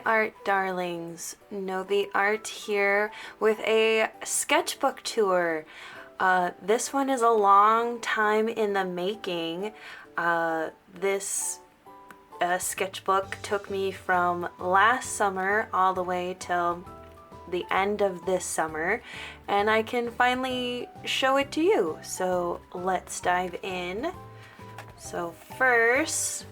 art darlings, Novi Art here with a sketchbook tour. This one is a long time in the making. This sketchbook took me from last summer all the way till the end of this summer, and I can finally show it to you. So let's dive in. So first,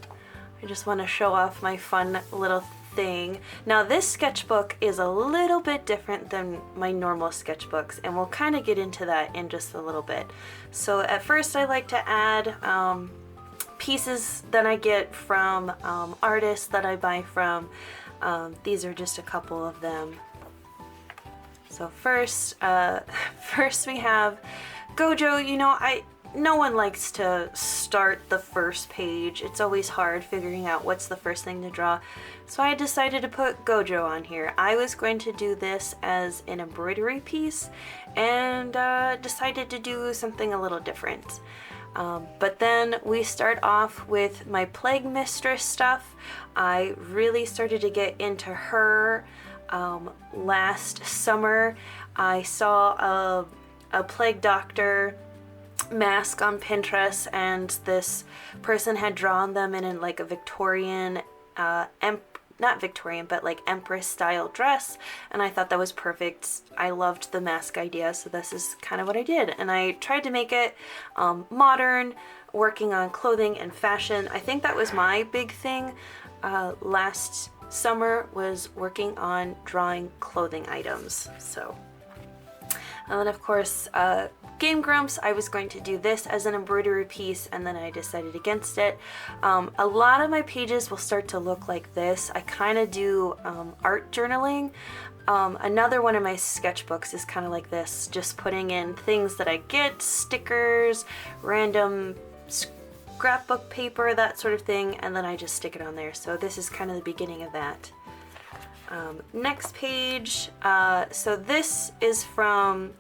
I just want to show off my fun little thing. Now this sketchbook is a little bit different than my normal sketchbooks, and we'll kind of get into that in just a little bit. So at first I like to add pieces that I get from artists that I buy from. These are just a couple of them. So first we have Gojo. You know, no one likes to start the first page. It's always hard figuring out what's the first thing to draw. So I decided to put Gojo on here. I was going to do this as an embroidery piece and decided to do something a little different. But then we start off with my Plague Mistress stuff. I really started to get into her last summer. I saw a Plague Doctor mask on Pinterest, and this person had drawn them in like a Victorian not Victorian, but like Empress style dress, and I thought that was perfect. I loved the mask idea, so this is kind of what I did, and I tried to make it modern, working on clothing and fashion. I think that was my big thing last summer, was working on drawing clothing items. So, and then of course Game Grumps, I was going to do this as an embroidery piece, and then I decided against it. A lot of my pages will start to look like this. I kind of do art journaling. Another one of my sketchbooks is kind of like this, just putting in things that I get, stickers, random scrapbook paper, that sort of thing, and then I just stick it on there. So this is kind of the beginning of that. Next page, so this is from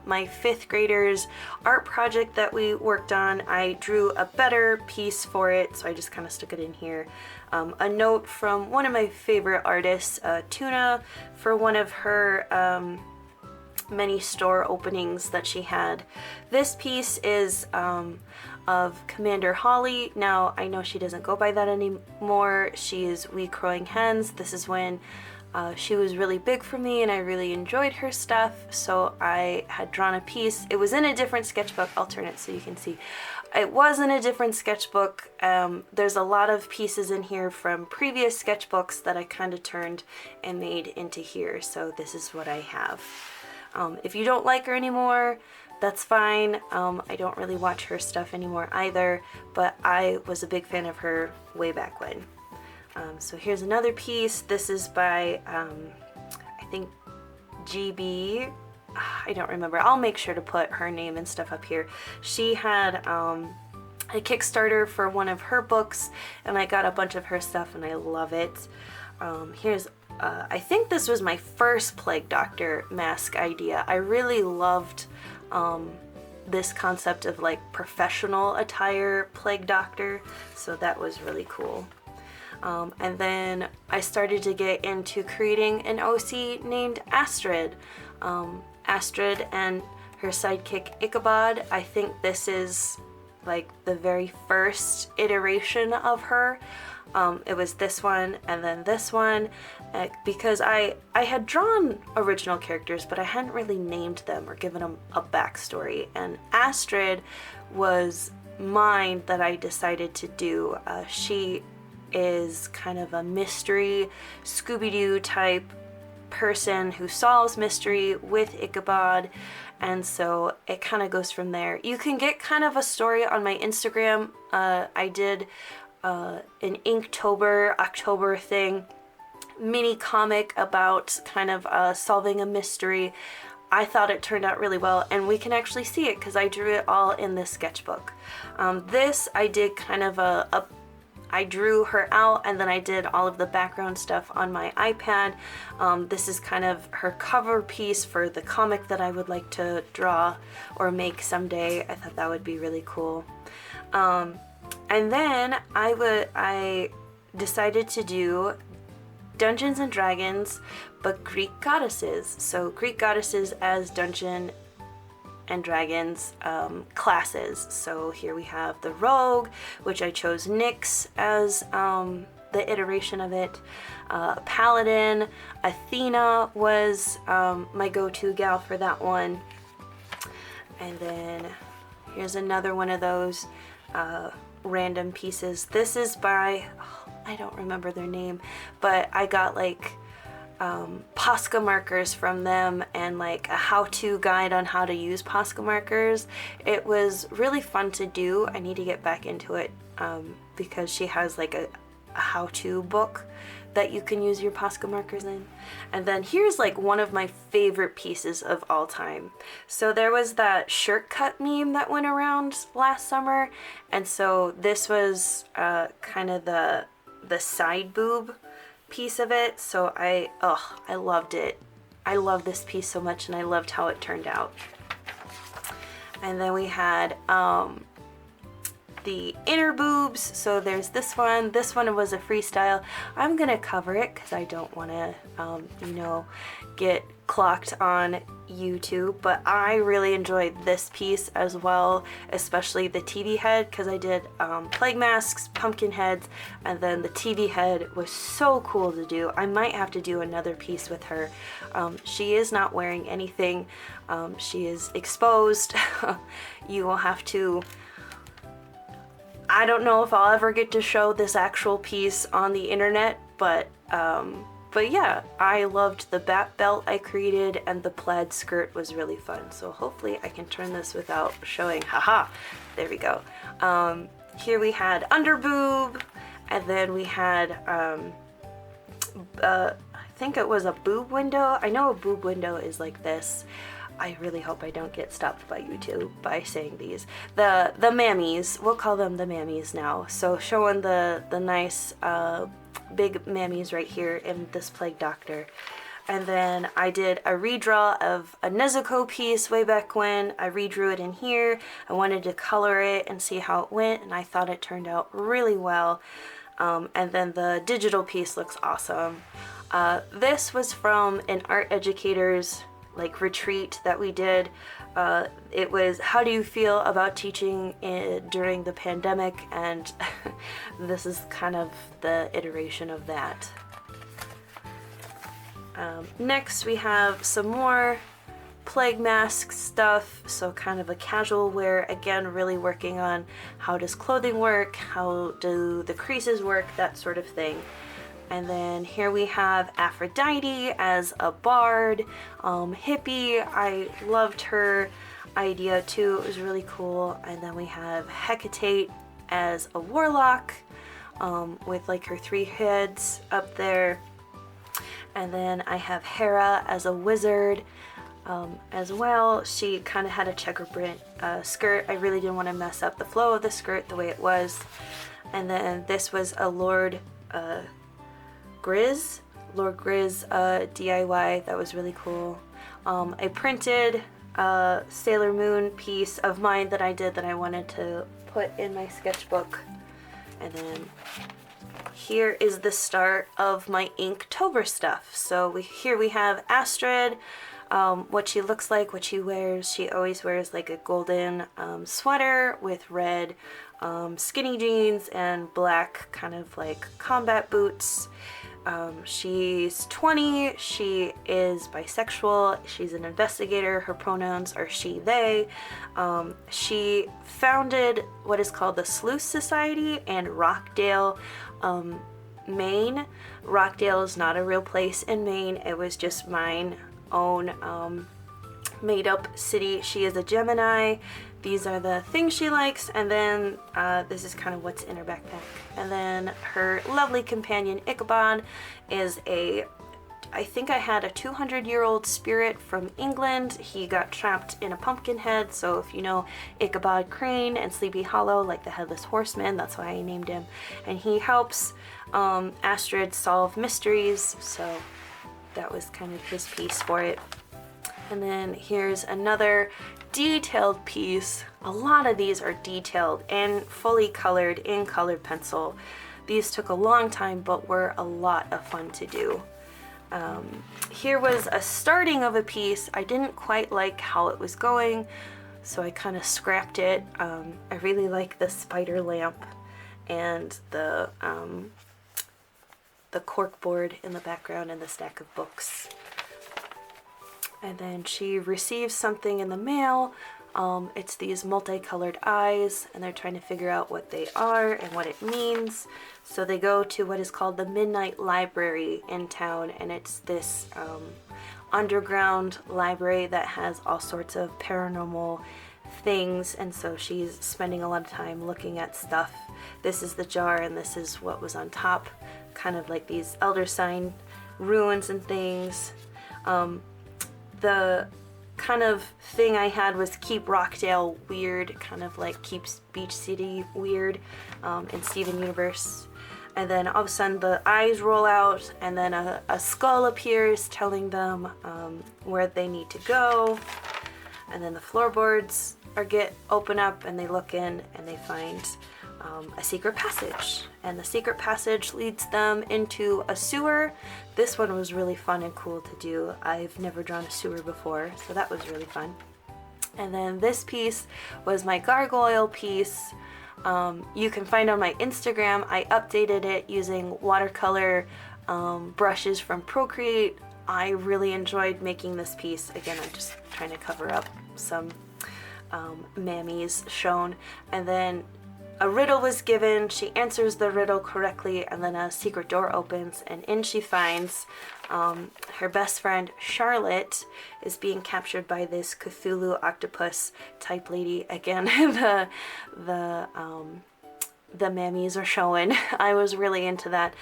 my 5th graders art project that we worked on. I drew a better piece for it, so I just kind of stuck it in here. A note from one of my favorite artists, Tuna, for one of her many store openings that she had. This piece is of Commander Holly. Now I know she doesn't go by that anymore. She is We Crowing Hens. This is when she was really big for me and I really enjoyed her stuff, so I had drawn a piece. It was in a different sketchbook. I'll turn it so you can see. It was in a different sketchbook. There's a lot of pieces in here from previous sketchbooks that I kind of turned and made into here, so this is what I have. If you don't like her anymore, that's fine. I don't really watch her stuff anymore either, but I was a big fan of her way back when. So here's another piece. This is by, I think, GB. I don't remember. I'll make sure to put her name and stuff up here. She had a Kickstarter for one of her books, and I got a bunch of her stuff, and I love it. Here's, I think this was my first Plague Doctor mask idea. I really loved this concept of like professional attire Plague Doctor, so that was really cool. And then I started to get into creating an OC named Astrid. Astrid and her sidekick Ichabod. I think this is like the very first iteration of her. It was this one and then this one, because I had drawn original characters, but I hadn't really named them or given them a backstory. And Astrid was mine that I decided to do. She is kind of a mystery Scooby-Doo type person who solves mystery with Ichabod, and so it kind of goes from there. You can get kind of a story on my Instagram. I did an Inktober, October thing, mini comic about kind of solving a mystery. I thought it turned out really well, and we can actually see it because I drew it all in this sketchbook. This I did kind of I drew her out, and then I did all of the background stuff on my iPad. This is kind of her cover piece for the comic that I would like to draw or make someday. I thought that would be really cool. And then I decided to do Dungeons and Dragons, but Greek goddesses. So Greek goddesses as Dungeon and Dragons classes. So here we have the Rogue, which I chose Nyx as the iteration of it. Paladin, Athena was my go-to gal for that one. And then here's another one of those random pieces. This is by, I don't remember their name, but I got like Posca markers from them and like a how-to guide on how to use Posca markers. It was really fun to do. I need to get back into it because she has like a how-to book that you can use your Posca markers in. And then here's like one of my favorite pieces of all time. So there was that shirt cut meme that went around last summer, and so this was kind of the side boob piece of it. So I loved it. I love this piece so much, and I loved how it turned out. And then we had the inner boobs. So there's this one. This one was a freestyle. I'm gonna cover it because I don't want to, get clocked on YouTube. But I really enjoyed this piece as well, especially the TV head, because I did plague masks, pumpkin heads, and then the TV head was so cool to do. I might have to do another piece with her. She is not wearing anything. She is exposed. You will have to. I don't know if I'll ever get to show this actual piece on the internet, but yeah, I loved the bat belt I created, and the plaid skirt was really fun. So hopefully I can turn this without showing. Haha, there we go. Here we had under boob, and then we had I think it was a boob window. I know a boob window is like this. I really hope I don't get stopped by YouTube by saying these. The mammies, we'll call them the mammies now. So showing the nice big mammies right here in this Plague Doctor. And then I did a redraw of a Nezuko piece way back when. I redrew it in here. I wanted to color it and see how it went, and I thought it turned out really well. And then the digital piece looks awesome. This was from an art educator's retreat that we did. It was how do you feel about teaching during the pandemic, and this is kind of the iteration of that. Next we have some more plague mask stuff, so kind of a casual wear, again really working on how does clothing work, how do the creases work, that sort of thing. And then here we have Aphrodite as a bard, hippie. I loved her idea too, it was really cool. And then we have Hecate as a warlock, with like her 3 heads up there. And then I have Hera as a wizard as well. She kind of had a checker print skirt. I really didn't want to mess up the flow of the skirt the way it was. And then this was a Lord Grizz DIY that was really cool. I printed a Sailor Moon piece of mine that I did that I wanted to put in my sketchbook. And then here is the start of my Inktober stuff. So here we have Astrid, what she looks like, what she wears. She always wears like a golden sweater with red skinny jeans and black kind of like combat boots. She's 20, she is bisexual, she's an investigator, her pronouns are she, they. She founded what is called the Sleuth Society in Rockdale, Maine. Rockdale is not a real place in Maine, it was just mine own made up city. She is a Gemini. These are the things she likes, and then this is kind of what's in her backpack. And then her lovely companion Ichabod is I think I had a 200-year-old spirit from England. He got trapped in a pumpkin head, so if you know Ichabod Crane and Sleepy Hollow, like the Headless Horseman, that's why I named him. And he helps Astrid solve mysteries, so that was kind of his piece for it. And then here's another detailed piece. A lot of these are detailed and fully colored in colored pencil. These took a long time, but were a lot of fun to do. Here was a starting of a piece. I didn't quite like how it was going, so I kind of scrapped it. I really like the spider lamp and the cork board in the background and the stack of books. And then she receives something in the mail. It's these multicolored eyes, and they're trying to figure out what they are and what it means. So they go to what is called the Midnight Library in town, and it's this underground library that has all sorts of paranormal things, and so she's spending a lot of time looking at stuff. This is the jar, and this is what was on top, kind of like these elder sign ruins and things. The kind of thing I had was keep Rockdale weird, kind of like keeps Beach City weird in Steven Universe. And then all of a sudden the eyes roll out, and then a skull appears telling them where they need to go. And then the floorboards open up, and they look in and they find a secret passage. And the secret passage leads them into a sewer. This one was really fun and cool to do. I've never drawn a sewer before, so that was really fun. And then this piece was my gargoyle piece. You can find on my Instagram. I updated it using watercolor brushes from Procreate. I really enjoyed making this piece. Again, I'm just trying to cover up some mammies shown. And then a riddle was given. She answers the riddle correctly, and then a secret door opens, and in she finds her best friend Charlotte is being captured by this Cthulhu octopus type lady. Again, the mammies are showing. I was really into that.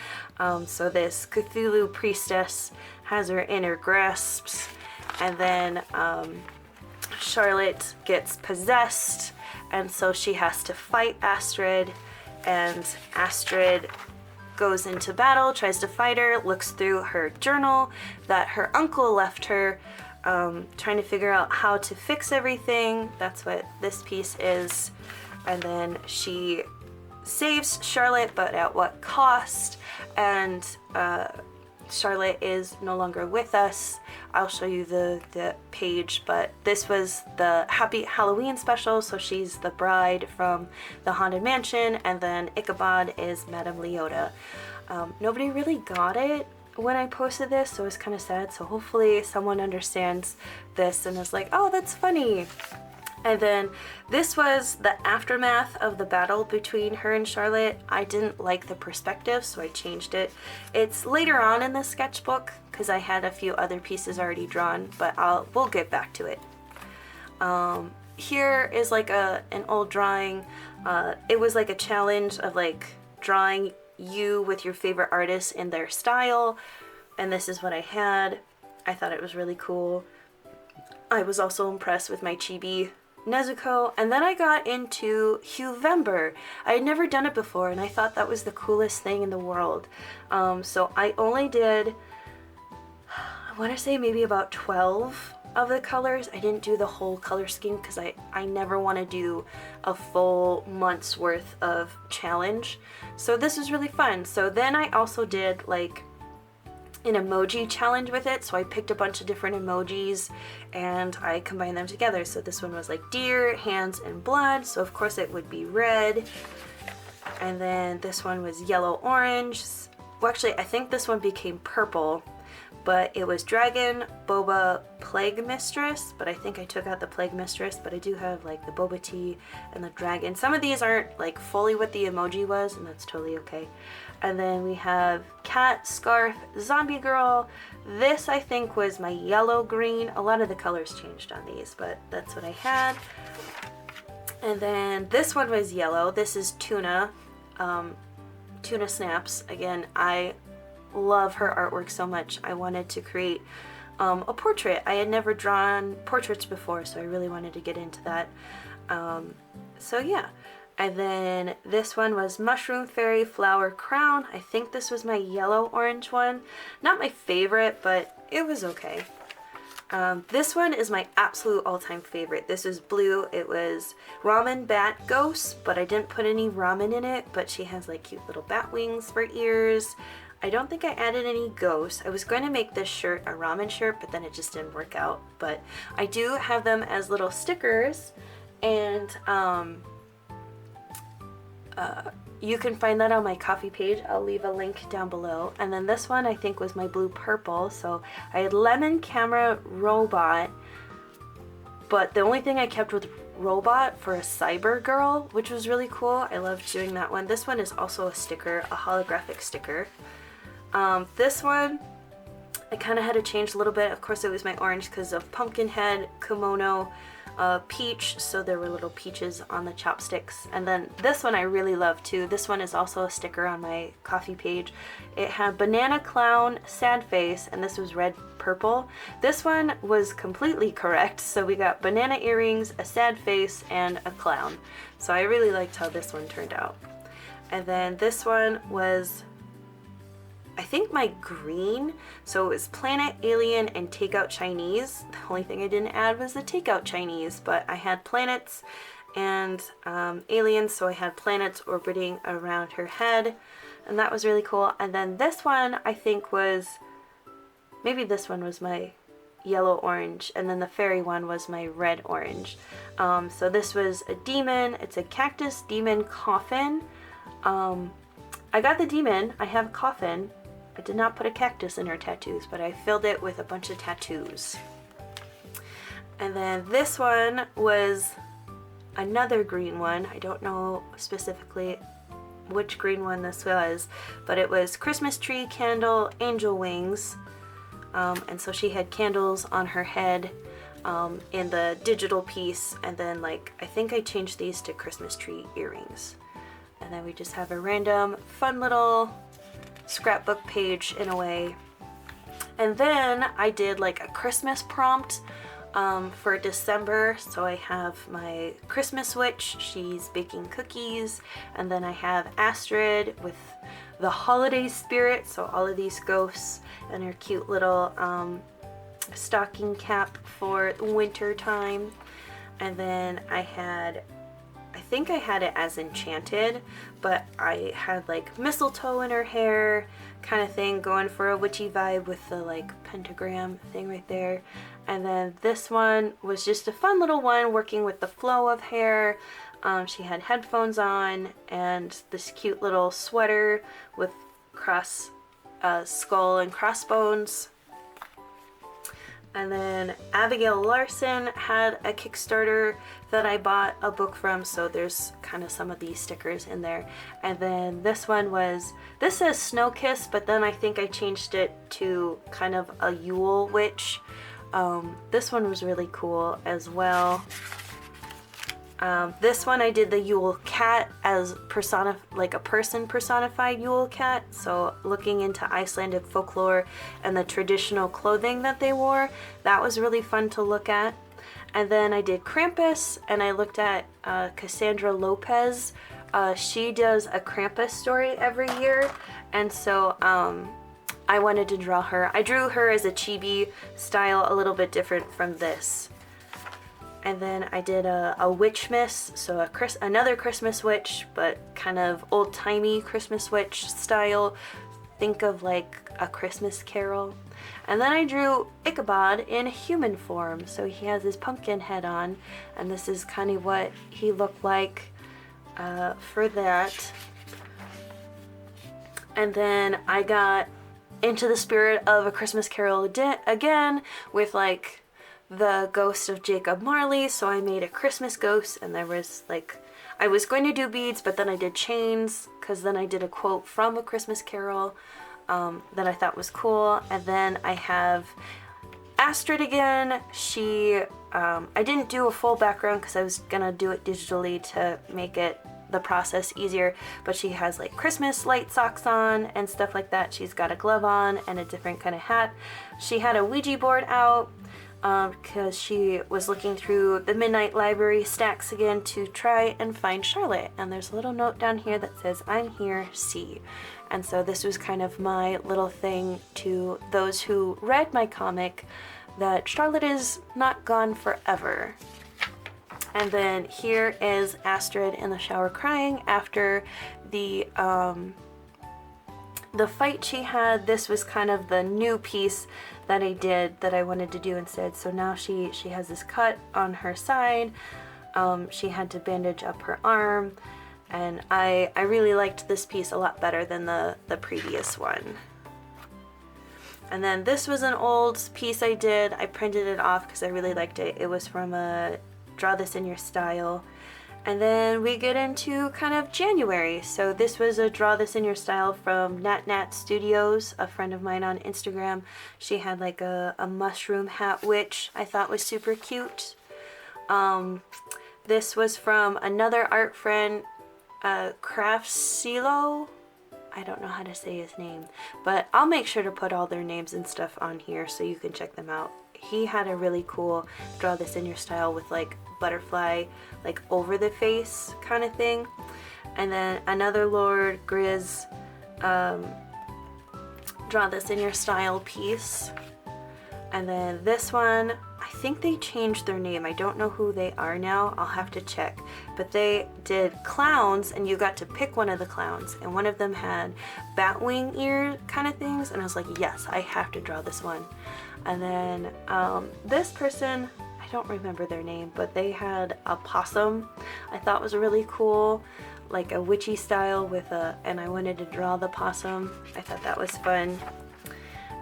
So this Cthulhu priestess has her in her grasps, and then Charlotte gets possessed, and so she has to fight Astrid, and Astrid goes into battle, tries to fight her, looks through her journal that her uncle left her, trying to figure out how to fix everything. That's what this piece is. And then she saves Charlotte, but at what cost? And Charlotte is no longer with us. I'll show you the page, but this was the Happy Halloween special, so she's the bride from the Haunted Mansion, and then Ichabod is Madame Leota. Nobody really got it when I posted this, so it was kind of sad, so hopefully someone understands this and is like, oh, that's funny. And then this was the aftermath of the battle between her and Charlotte. I didn't like the perspective, so I changed it. It's later on in the sketchbook because I had a few other pieces already drawn, but we'll get back to it. Here is like an old drawing. It was like a challenge of like drawing you with your favorite artist in their style, and this is what I had. I thought it was really cool. I was also impressed with my chibi Nezuko, and then I got into Huevember. I had never done it before, and I thought that was the coolest thing in the world. So I only did, I want to say maybe about 12 of the colors. I didn't do the whole color scheme because I never want to do a full month's worth of challenge. So this was really fun. So then I also did like an emoji challenge with it, so I picked a bunch of different emojis and I combined them together. So this one was like deer, hands, and blood, so of course it would be red. And then this one was yellow orange. Well, actually I think this one became purple, but it was dragon, boba, plague mistress, but I think I took out the plague mistress, but I do have like the boba tea and the dragon. Some of these aren't like fully what the emoji was, and that's totally okay. And then we have cat, scarf, zombie girl. This I think was my yellow green. A lot of the colors changed on these, but that's what I had. And then this one was yellow. This is Tuna, Tuna Snaps. Again, I love her artwork so much. I wanted to create a portrait. I had never drawn portraits before, so I really wanted to get into that. So yeah. And then this one was Mushroom Fairy Flower Crown. I think this was my yellow orange one. Not my favorite, but it was okay. This one is my absolute all-time favorite. This is blue. It was Ramen Bat Ghost, but I didn't put any ramen in it, but she has like cute little bat wings for ears. I don't think I added any ghosts. I was going to make this shirt a ramen shirt, but then it just didn't work out. But I do have them as little stickers, and you can find that on my coffee page. I'll leave a link down below. And then this one I think was my blue purple. So I had lemon camera robot, but the only thing I kept was robot for a cyber girl, which was really cool. I loved doing that one. This one is also a sticker, a holographic sticker. This one I kind of had to change a little bit. Of course it was my orange because of Pumpkinhead, Kimono, peach, so there were little peaches on the chopsticks. And then this one I really love too. This one is also a sticker on my coffee page. It had banana clown, sad face, and this was red purple. This one was completely correct, so we got banana earrings, a sad face, and a clown. So I really liked how this one turned out. And then this one was, I think, my green. So it was Planet, Alien, and Takeout Chinese. The only thing I didn't add was the Takeout Chinese, but I had planets and aliens, so I had planets orbiting around her head, and that was really cool. And then this one I think was, maybe this one was my yellow orange, and then the fairy one was my red orange. So this was a demon. It's a cactus demon coffin. I got the demon. I have a coffin. I did not put a cactus in her tattoos, but I filled it with a bunch of tattoos. And then this one was another green one. I don't know specifically which green one this was, but it was Christmas tree, candle, angel wings. And so she had candles on her head in the digital piece, and then like I think I changed these to Christmas tree earrings. And then we just have a random fun little scrapbook page in a way. And then I did like a Christmas prompt for December. So I have my Christmas witch, she's baking cookies, and then I have Astrid with the holiday spirit, so all of these ghosts, and her cute little stocking cap for winter time. And then I think I had it as enchanted, but I had like mistletoe in her hair kind of thing, going for a witchy vibe with the like pentagram thing right there. And then this one was just a fun little one working with the flow of hair. She had headphones on and this cute little sweater with skull and crossbones. And then Abigail Larson had a Kickstarter that I bought a book from, so there's kind of some of these stickers in there. And then this one was, this says Snow Kiss, but then I think I changed it to kind of a Yule witch. This one was really cool as well. This one I did the Yule cat as like a person personified Yule cat, so looking into Icelandic folklore and the traditional clothing that they wore. That was really fun to look at. And then I did Krampus, and I looked at Cassandra Lopez. She does a Krampus story every year, and so I wanted to draw her. I drew her as a chibi style, a little bit different from this. And then I did a witchmas, so another Christmas witch, but kind of old-timey Christmas witch style. Think of like a Christmas Carol. And then I drew Ichabod in human form, so he has his pumpkin head on, and this is kind of what he looked like for that. And then I got into the spirit of A Christmas Carol again with like the ghost of Jacob Marley, so I made a Christmas ghost, and there was like, I was going to do beads, but then I did chains, because then I did a quote from A Christmas Carol that I thought was cool. And then I have Astrid again. She, I didn't do a full background because I was gonna do it digitally to make the process easier, but she has like Christmas light socks on and stuff like that. She's got a glove on and a different kind of hat. She had a Ouija board out, because she was looking through the Midnight Library stacks again to try and find Charlotte. And there's a little note down here that says, "I'm here, see." And so this was kind of my little thing to those who read my comic that Charlotte is not gone forever. And then here is Astrid in the shower crying after the fight she had. This was kind of the new piece that I did that I wanted to do instead. So now she has this cut on her side. She had to bandage up her arm, and I really liked this piece a lot better than the previous one. And then this was an old piece I did. I printed it off because I really liked it. It was from a Draw This in Your Style. And then we get into kind of January. So this was a Draw This in Your Style from Nat Studios, a friend of mine on Instagram. She had like a mushroom hat witch I thought was super cute. This was from another art friend, Craftsilo. I don't know how to say his name, but I'll make sure to put all their names and stuff on here so you can check them out. He had a really cool Draw This in Your Style with like butterfly like over the face kind of thing. And then another Lord Grizz Draw This in Your Style piece. And then this one, I think they changed their name. I don't know who they are now. I'll have to check. But they did clowns, and you got to pick one of the clowns. And one of them had bat wing ear kind of things. And I was like, yes, I have to draw this one. And then this person, I don't remember their name, but they had a possum I thought was really cool. Like a witchy style with and I wanted to draw the possum. I thought that was fun.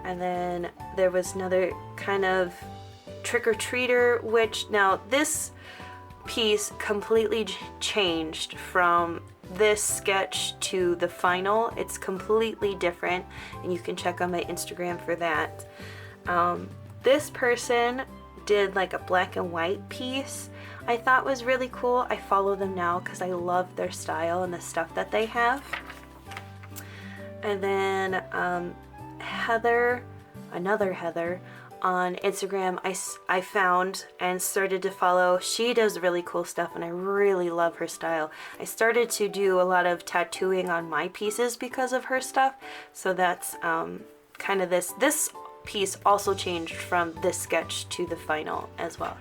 And then there was another kind of trick-or-treater, which now this piece completely changed from this sketch to the final. It's completely different, and you can check on my Instagram for that. This person did like a black and white piece I thought was really cool. I follow them now because I love their style and the stuff that they have. And then Heather, another Heather on Instagram, I found and started to follow. She does really cool stuff and I really love her style. I started to do a lot of tattooing on my pieces because of her stuff, so that's kind of this piece also changed from this sketch to the final as well.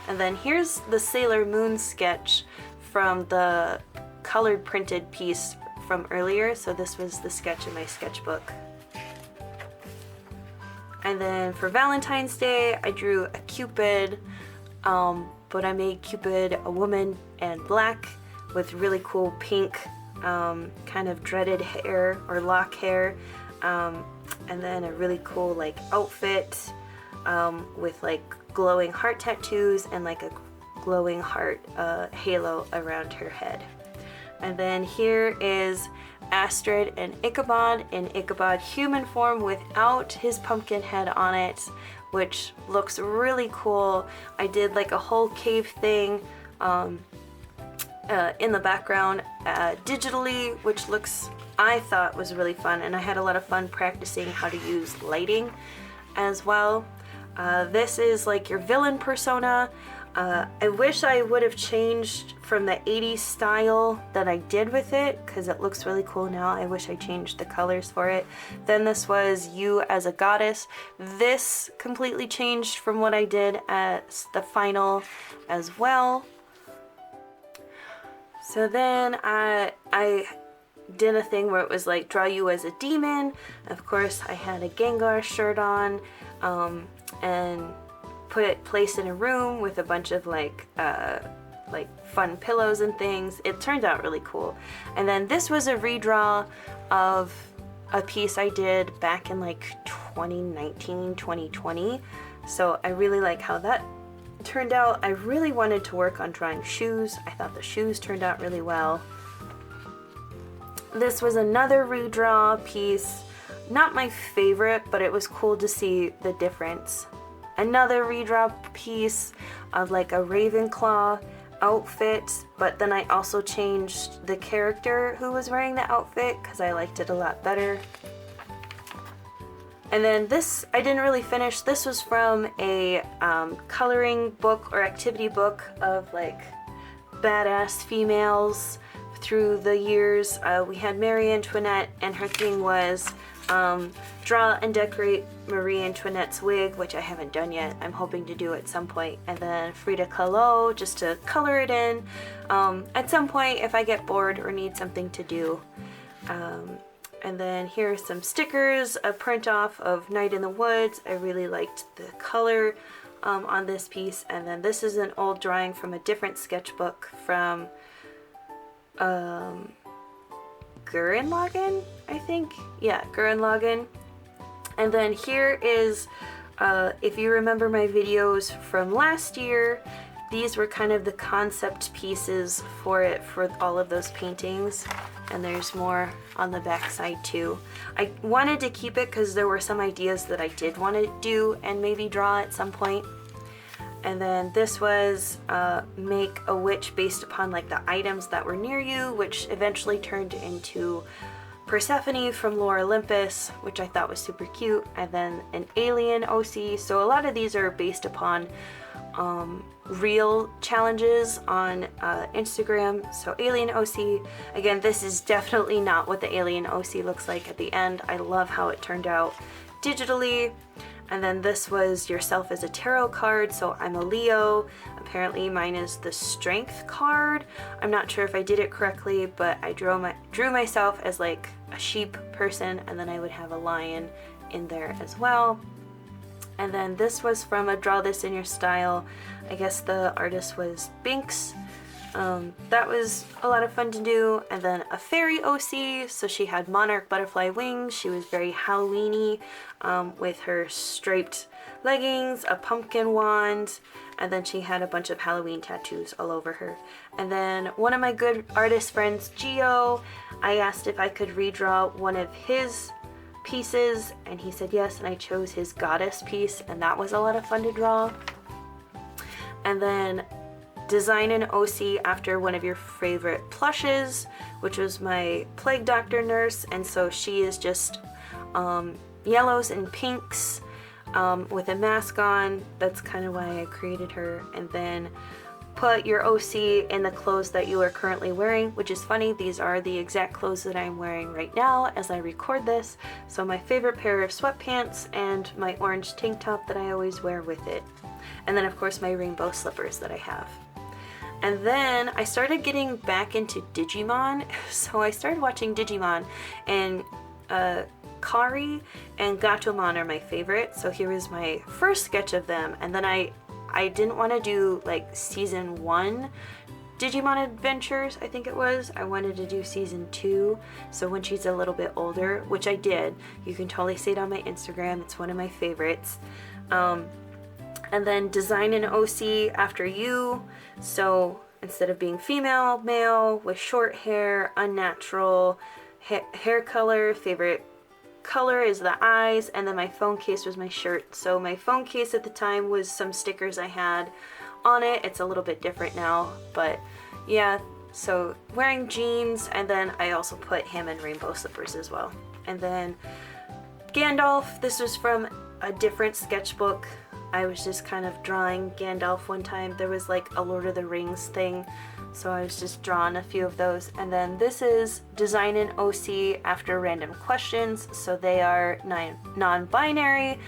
And then here's the Sailor Moon sketch from the colored printed piece from earlier. So this was the sketch in my sketchbook. And then for Valentine's Day, I drew a Cupid, but I made Cupid a woman and black with really cool pink kind of dreaded hair or lock hair, and then a really cool like outfit with like glowing heart tattoos and like a glowing heart halo around her head. And then here is Astrid and Ichabod in Ichabod human form without his pumpkin head on it, which looks really cool. I did like a whole cave thing in the background digitally, which I thought was really fun, and I had a lot of fun practicing how to use lighting as well. This is like your villain persona. I wish I would have changed from the 80s style that I did with it, because it looks really cool now. I wish I changed the colors for it. Then this was you as a goddess. This completely changed from what I did at the final as well. So then I did a thing where it was like draw you as a demon. Of course I had a Gengar shirt on and placed in a room with a bunch of like fun pillows and things. It turned out really cool. And then this was a redraw of a piece I did back in like 2019, 2020. So I really like how that turned out. I really wanted to work on drawing shoes. I thought the shoes turned out really well. This was another redraw piece. Not my favorite, but it was cool to see the difference. Another redraw piece of like a Ravenclaw outfit, but then I also changed the character who was wearing the outfit because I liked it a lot better. And then this I didn't really finish. This was from a coloring book or activity book of like badass females through the years. We had Marie Antoinette, and her thing was Draw and decorate Marie Antoinette's wig, which I haven't done yet. I'm hoping to do at some point. And then Frida Kahlo, just to color it in at some point if I get bored or need something to do. And then here are some stickers, a print off of Night in the Woods. I really liked the color on this piece. And then this is an old drawing from a different sketchbook from Gurrenlagen, I think. Yeah, Gurrenlagen. And then here is, if you remember my videos from last year, these were kind of the concept pieces for it, for all of those paintings. And there's more on the back side too. I wanted to keep it because there were some ideas that I did want to do and maybe draw at some point. And then this was make a witch based upon like the items that were near you, which eventually turned into Persephone from Lore Olympus, which I thought was super cute. And then an alien OC. So a lot of these are based upon real challenges on Instagram. So alien OC, again, this is definitely not what the alien OC looks like at the end. I love how it turned out digitally. And then this was yourself as a tarot card, so I'm a Leo. Apparently mine is the strength card. I'm not sure if I did it correctly, but I drew myself as like a sheep person, and then I would have a lion in there as well. And then this was from a Draw This in Your Style. I guess the artist was Binks. That was a lot of fun to do. And then a fairy OC, so she had monarch butterfly wings. She was very Halloween-y with her striped leggings, a pumpkin wand, and then she had a bunch of Halloween tattoos all over her. And then one of my good artist friends, Gio, I asked if I could redraw one of his pieces, and he said yes, and I chose his goddess piece, and that was a lot of fun to draw. And then design an OC after one of your favorite plushes, which was my plague doctor nurse, and so she is just yellows and pinks with a mask on. That's kind of why I created her. And then put your OC in the clothes that you are currently wearing, which is funny, these are the exact clothes that I'm wearing right now as I record this. So my favorite pair of sweatpants and my orange tank top that I always wear with it. And then of course my rainbow slippers that I have. And then I started getting back into Digimon, so I started watching Digimon, and Kari and Gatomon are my favorite, so here is my first sketch of them. And then I didn't want to do like season 1 Digimon Adventures, I think it was. I wanted to do season 2, so when she's a little bit older, which I did. You can totally see it on my Instagram, it's one of my favorites. And then design an OC after you. So instead of being female, male, with short hair, unnatural hair color, favorite color is the eyes, and then my phone case was my shirt. So my phone case at the time was some stickers I had on it. It's a little bit different now, but yeah, so wearing jeans, and then I also put him in rainbow slippers as well. And then Gandalf, this was from a different sketchbook. I was just kind of drawing Gandalf one time. There was like a Lord of the Rings thing, so I was just drawing a few of those. And then this is design an OC after random questions, so they are non-binary.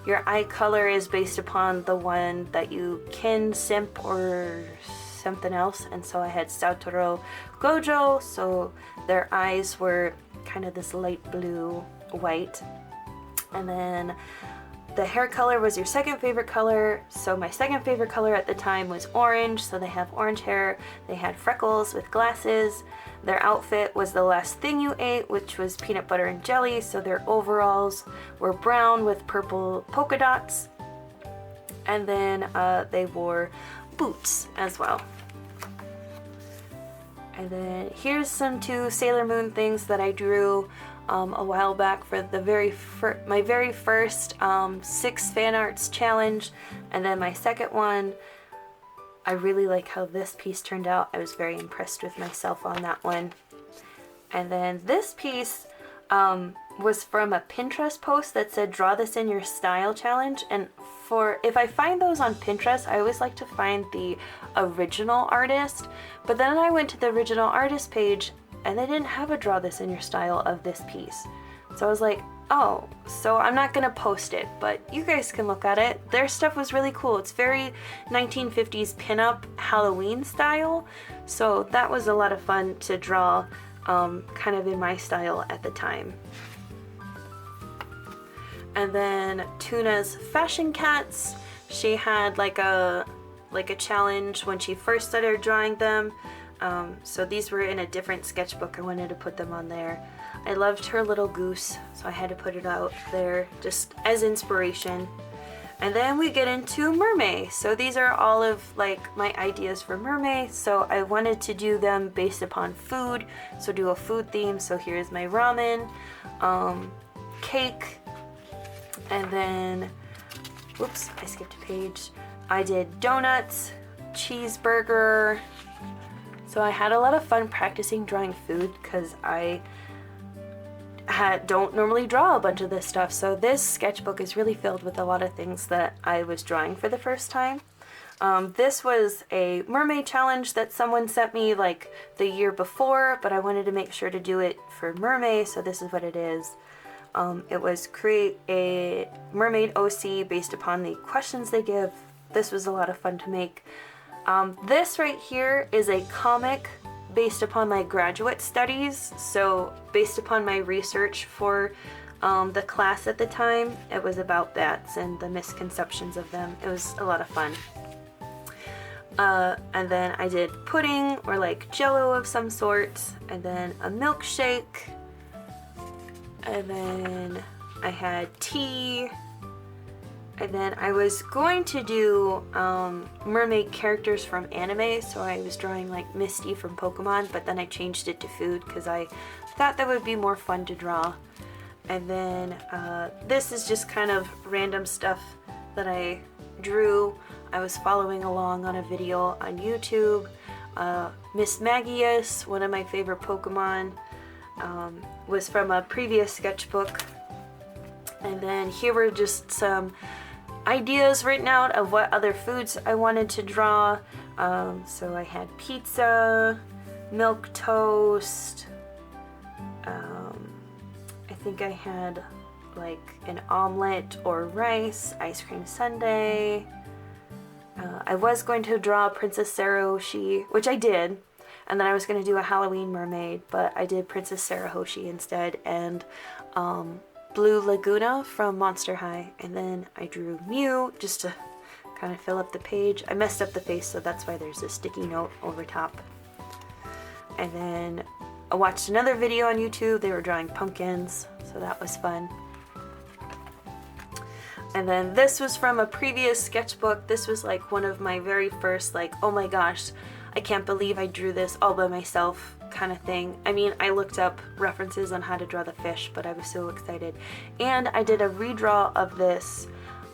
Your eye color is based upon the one that you kin, simp, or something else. And so I had Saotoro Gojo, so their eyes were kind of this light blue white. And then the hair color was your second favorite color, so my second favorite color at the time was orange, so they have orange hair, they had freckles with glasses, their outfit was the last thing you ate, which was peanut butter and jelly, so their overalls were brown with purple polka dots, and then they wore boots as well. And then here's some 2 Sailor Moon things that I drew a while back for the my very first 6 fan arts challenge. And then my second one, I really like how this piece turned out. I was very impressed with myself on that one. And then this piece was from a Pinterest post that said draw this in your style challenge, and if I find those on Pinterest, I always like to find the original artist, but then I went to the original artist page and they didn't have a draw this in your style of this piece. So I was like, Oh, so I'm not gonna post it, but you guys can look at it. Their stuff was really cool. It's very 1950s pinup Halloween style, so that was a lot of fun to draw, kind of in my style at the time. And then Tuna's Fashion Cats. She had like a challenge when she first started drawing them. So these were in a different sketchbook. I wanted to put them on there. I loved her little goose, so I had to put it out there just as inspiration. And then we get into Mermaid. So these are all of like my ideas for Mermaid. So I wanted to do them based upon food. So do a food theme. So here's my ramen, cake, and then, whoops, I skipped a page. I did donuts, cheeseburger. So I had a lot of fun practicing drawing food because I don't normally draw a bunch of this stuff. So this sketchbook is really filled with a lot of things that I was drawing for the first time. This was a mermaid challenge that someone sent me like the year before, but I wanted to make sure to do it for mermaid, so this is what it is. It was create a mermaid OC based upon the questions they give. This was a lot of fun to make. This right here is a comic based upon my graduate studies, so based upon my research for the class at the time. It was about bats and the misconceptions of them. It was a lot of fun. And then I did pudding or like jello of some sort, and then a milkshake, and then I had tea, and then I was going to do mermaid characters from anime, so I was drawing like Misty from Pokemon, but then I changed it to food because I thought that would be more fun to draw. And then this is just kind of random stuff that I drew. I was following along on a video on YouTube. Miss Magius, one of my favorite Pokemon, was from a previous sketchbook. And then here were just some ideas written out of what other foods I wanted to draw. So I had pizza, milk toast, I think I had like an omelet or rice, ice cream sundae. I was going to draw Princess Sarah Hoshi, which I did, and then I was going to do a Halloween mermaid, but I did Princess Sarah Hoshi instead, and Blue Laguna from Monster High, and then I drew Mew just to kind of fill up the page. I messed up the face, so that's why there's a sticky note over top. And then I watched another video on YouTube. They were drawing pumpkins, so that was fun. And then this was from a previous sketchbook. This was like one of my very first, like, oh my gosh, I can't believe I drew this all by myself kind of thing. I mean, I looked up references on how to draw the fish, but I was so excited. And I did a redraw of this.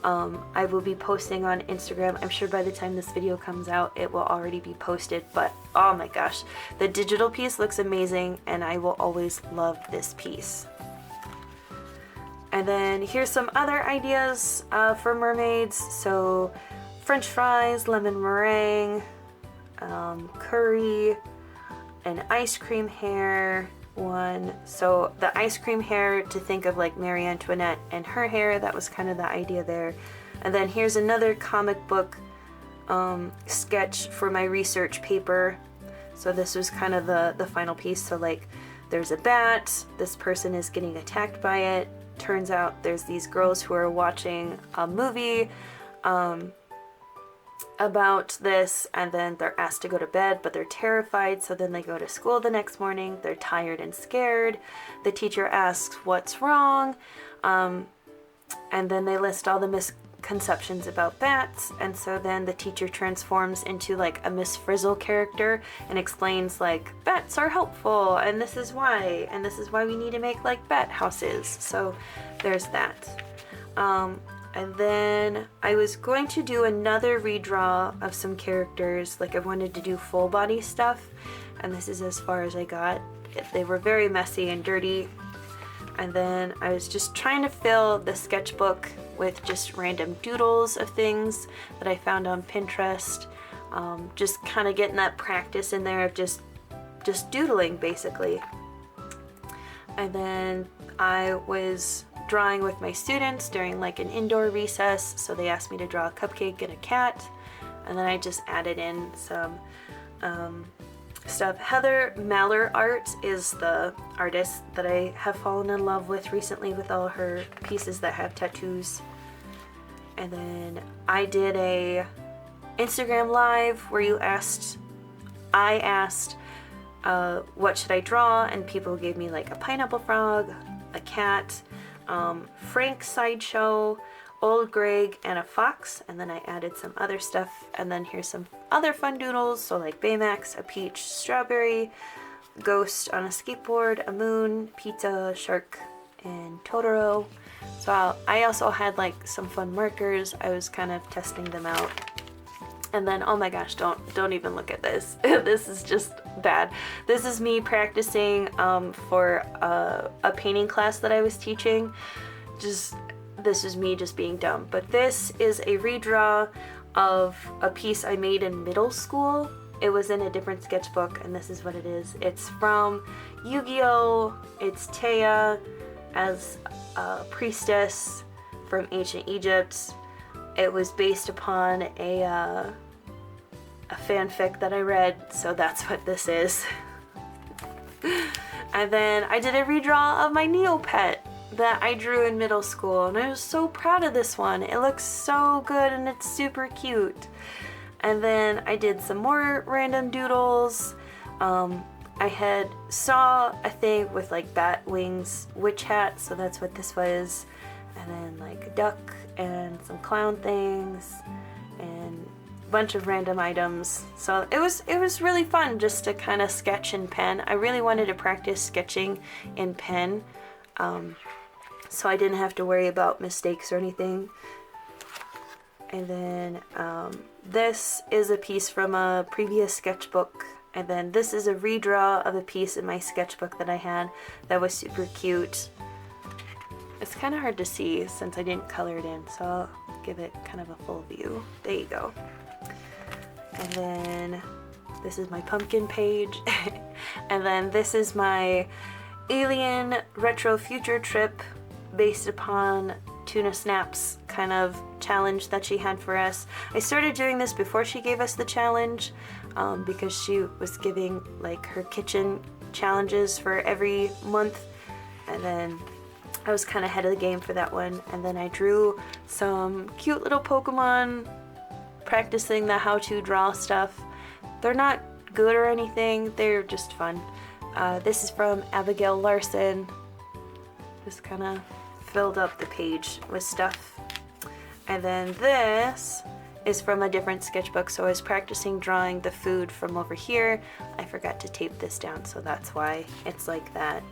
I will be posting on Instagram. I'm sure by the time this video comes out, it will already be posted, but oh my gosh, the digital piece looks amazing, and I will always love this piece. And then here's some other ideas for mermaids. So French fries, lemon meringue, curry, an ice cream hair one. So the ice cream hair, to think of like Marie Antoinette and her hair, that was kind of the idea there. And then here's another comic book sketch for my research paper. So this was kind of the final piece. So like there's a bat, this person is getting attacked by it. Turns out there's these girls who are watching a movie about this, and then they're asked to go to bed, but they're terrified, so then they go to school the next morning. They're tired and scared. The teacher asks what's wrong, and then they list all the misconceptions about bats, and so then the teacher transforms into like a Miss Frizzle character and explains like bats are helpful, and this is why we need to make like bat houses. So there's that. And then I was going to do another redraw of some characters, like I wanted to do full body stuff, and this is as far as I got. They were very messy and dirty. And then I was just trying to fill the sketchbook with just random doodles of things that I found on Pinterest. Just kind of getting that practice in there of just doodling basically. And then I was drawing with my students during like an indoor recess, so they asked me to draw a cupcake and a cat, and then I just added in some stuff. Heather Maller Art is the artist that I have fallen in love with recently with all her pieces that have tattoos. And then I did a Instagram live where I asked what should I draw, and people gave me like a pineapple frog, a cat, Frank Sideshow, Old Greg, and a fox, and then I added some other stuff, and then here's some other fun doodles, so like Baymax, a peach, strawberry, ghost on a skateboard, a moon, pizza, shark, and Totoro. So I also had like some fun markers. I was kind of testing them out. And then, oh my gosh, don't even look at this. This is just bad. This is me practicing for a painting class that I was teaching. This is me just being dumb. But this is a redraw of a piece I made in middle school. It was in a different sketchbook, and this is what it is. It's from Yu-Gi-Oh! It's Taya as a priestess from ancient Egypt. It was based upon a fanfic that I read, so that's what this is. And then I did a redraw of my Neopet that I drew in middle school, and I was so proud of this one. It looks so good and it's super cute. And then I did some more random doodles. I saw a thing with like bat wings witch hat, so that's what this was. And then like a duck and some clown things and a bunch of random items. So it was really fun just to kind of sketch in pen. I really wanted to practice sketching in pen, so I didn't have to worry about mistakes or anything. And then this is a piece from a previous sketchbook, and then this is a redraw of a piece in my sketchbook that I had that was super cute. It's kind of hard to see since I didn't color it in, so I'll give it kind of a full view. There you go. And then this is my pumpkin page. And then this is my alien retro future trip based upon Tuna Snap's kind of challenge that she had for us. I started doing this before she gave us the challenge because she was giving like her kitchen challenges for every month, and then I was kind of ahead of the game for that one. And then I drew some cute little Pokemon, practicing the how to draw stuff. They're not good or anything, they're just fun. This is from Abigail Larson. Just kind of filled up the page with stuff. And then this is from a different sketchbook, so I was practicing drawing the food from over here. I forgot to tape this down, so that's why it's like that.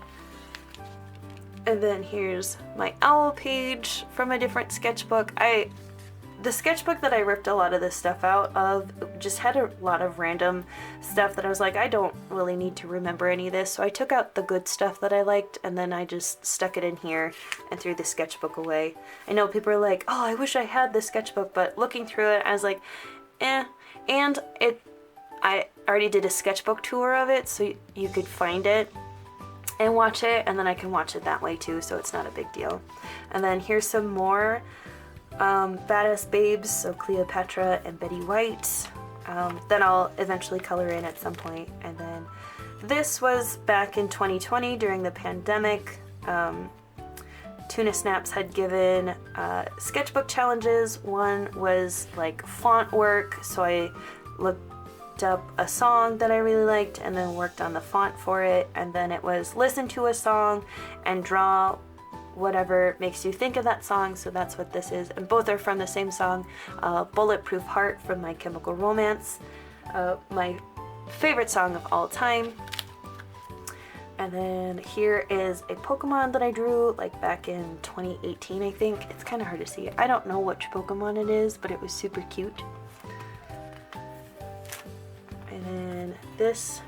And then here's my owl page from a different sketchbook. The sketchbook that I ripped a lot of this stuff out of just had a lot of random stuff that I was like, I don't really need to remember any of this. So I took out the good stuff that I liked, and then I just stuck it in here and threw the sketchbook away. I know people are like, oh, I wish I had this sketchbook, but looking through it, I was like, eh. And I already did a sketchbook tour of it, so you could find it and watch it, and then I can watch it that way too, so it's not a big deal. And then here's some more badass babes, so Cleopatra and Betty White, that I'll eventually color in at some point. And then this was back in 2020 during the pandemic. Tuna Snaps had given sketchbook challenges. One was like font work, so I looked up a song that I really liked and then worked on the font for it. And then it was listen to a song and draw whatever makes you think of that song, so that's what this is. And both are from the same song, Bulletproof Heart from My Chemical Romance, my favorite song of all time. And then here is a Pokemon that I drew like back in 2018, I think. It's kind of hard to see. I don't know which Pokemon it is, but it was super cute. And then this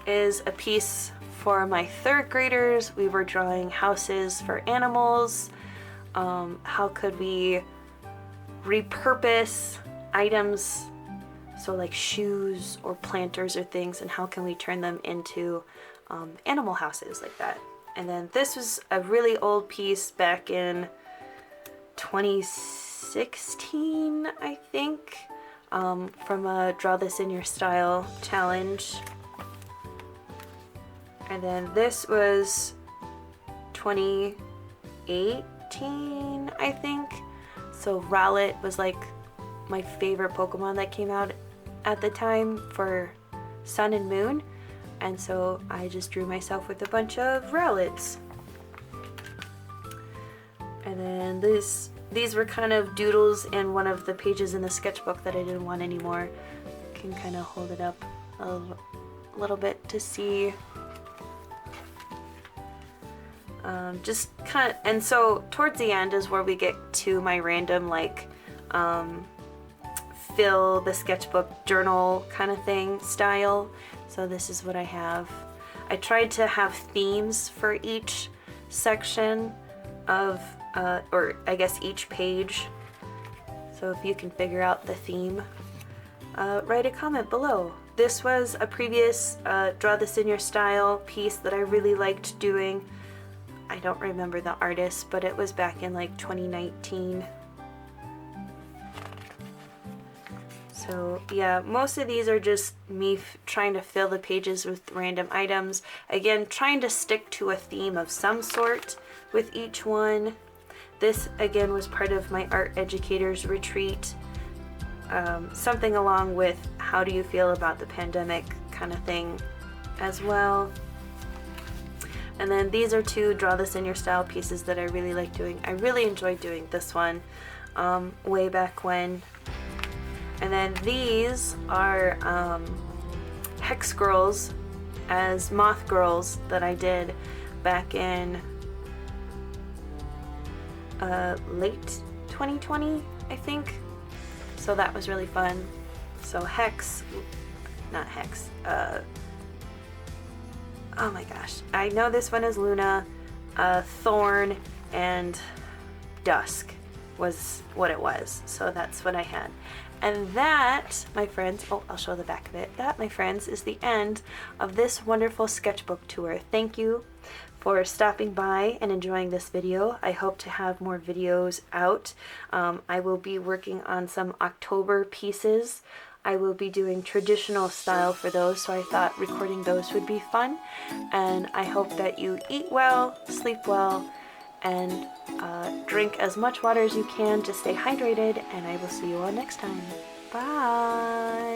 is a piece for my third graders. We were drawing houses for animals. How could we repurpose items, so like shoes or planters or things, and how can we turn them into animal houses like that? And then this was a really old piece back in 2016, I think, from a Draw This in Your Style challenge. And then this was 2018, I think. So Rowlet was like my favorite Pokemon that came out at the time for Sun and Moon. And so I just drew myself with a bunch of Rowlets. And then these were kind of doodles in one of the pages in the sketchbook that I didn't want anymore. Can kind of hold it up a little bit to see. Just kind of, and so towards the end is where we get to my random like fill the sketchbook journal kind of thing style. So this is what I have. I tried to have themes for each section of, or I guess each page. So if you can figure out the theme, write a comment below. This was a previous Draw This in Your Style piece that I really liked doing. I don't remember the artist, but it was back in like 2019. So yeah, most of these are just me trying to fill the pages with random items. Again, trying to stick to a theme of some sort with each one. This again was part of my art educators retreat. Something along with how do you feel about the pandemic kind of thing as well. And then these are two Draw This in Your Style pieces that I really like doing. I really enjoyed doing this one way back when. And then these are Hex Girls as Moth Girls that I did back in late 2020, I think. So that was really fun. So not Hex, oh my gosh, I know this one is Luna, Thorn, and Dusk was what it was. So that's what I had. And that, my friends, oh, I'll show the back of it. That, my friends, is the end of this wonderful sketchbook tour. Thank you for stopping by and enjoying this video. I hope to have more videos out. I will be working on some October pieces. I will be doing traditional style for those, so I thought recording those would be fun. And I hope that you eat well, sleep well, and drink as much water as you can to stay hydrated, and I will see you all next time. Bye!